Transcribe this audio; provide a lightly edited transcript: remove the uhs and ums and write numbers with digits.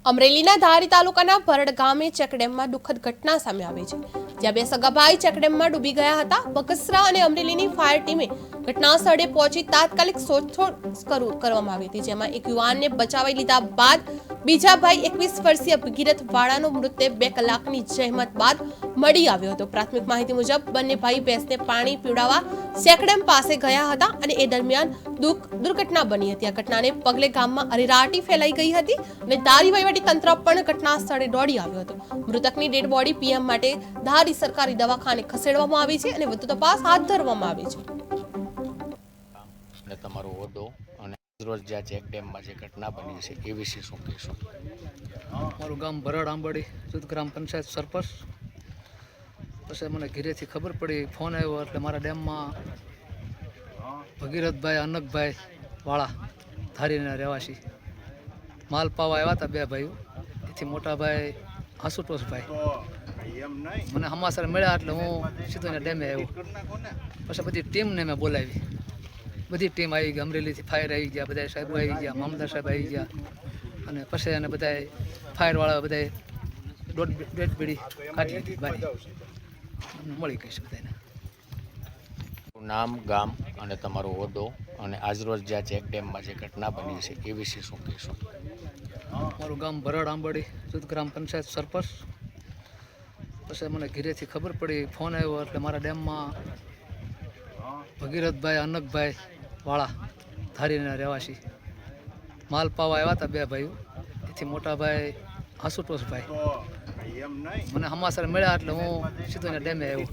અમરેલીના ધારી તાલુકાના ભરડ ગામે ચેકડેમમાં દુઃખદ ઘટના સામે આવી છે, જ્યાં બે સગાભાઈ ચેકડેમમાં ડૂબી ગયા હતા. બગસરા અને અમરેલીની ફાયર ટીમે ઘટના સ્થળે પહોંચી તાત્કાલિક શોધખોળ કરવામાં આવી હતી, જેમાં એક યુવાનને બચાવી લીધા બાદ બીજા ભાઈ 21 વર્ષીય ભગીરથ વાળાનો મૃતદેહ 2 કલાકની જહેમત બાદ મળી આવ્યો હતો. પ્રાથમિક માહિતી મુજબ બંને ભાઈ ભેંસને પાણી પીવડાવવા ચેકડેમ પાસે ગયા હતા અને એ દરમિયાન દુર્ઘટના બની હતી. આ ઘટનાને પગલે ગામમાં અરેરાટી ફેલાઈ ગઈ હતી અને ધારી વહીવટી તંત્ર પણ ઘટના સ્થળે દોડી આવ્યો હતો. મૃતકની ડેડ બોડી પીએમ માટે ધારી સરકારી દવાખાને ખસેડવામાં આવી છે અને વધુ તપાસ હાથ ધરવામાં આવી છે. અને તમારો હોદ્દો અને રોજ જ્યાં ચેક ડેમમાં જે ઘટના બની છે એ વિશે શું કહેશો? મારું ગામ ભરડ આંબડી જૂથ ગ્રામ પંચાયત સરપંચ. પછી મને ઘરેથી ખબર પડી, ફોન આવ્યો એટલે મારા ડેમમાં ભગીરથભાઈ અનકભાઈ વાળા ધારીના રહેવાસી માલ પાવા આવ્યા હતા. 2 ભાઈઓ, એથી મોટા ભાઈ આશુતોષભાઈ મને સમાચાર મળ્યા એટલે હું સીધો એને ડેમે આવ્યો. પછી બધી ટીમને મેં બોલાવી, બધી ટીમ આવી ગઈ. અમરેલીથી ફાયર આવી ગયા, બધા સાહેબો આવી ગયા, મામદાર સાહેબ આવી ગયા અને પછી એને બધા ફાયરવાળા બધા ડેડ પીડી કાઢી લીધી બારી મળી ગઈ છે બધાને. નામ, ગામ અને તમારો હોદ્દો અને આજરોજ જ્યાં ચેક ડેમમાં જે ઘટના બની છે એ વિશે શું કહેશો? મારું ગામ ભરડ આંબડી જૂથ ગ્રામ પંચાયત સરપંચ. પછી મને ઘરેથી ખબર પડી, ફોન આવ્યો એટલે મારા ડેમમાં ભગીરથભાઈ અનકભાઈ વાળા ધારીના રહેવાસી માલ પાવા આવ્યા હતા. 2 ભાઈઓ, એથી મોટા ભાઈ આશુતોષભાઈ મને સમાચાર મળ્યા એટલે હું સીધો એને ડેમે આવ્યો.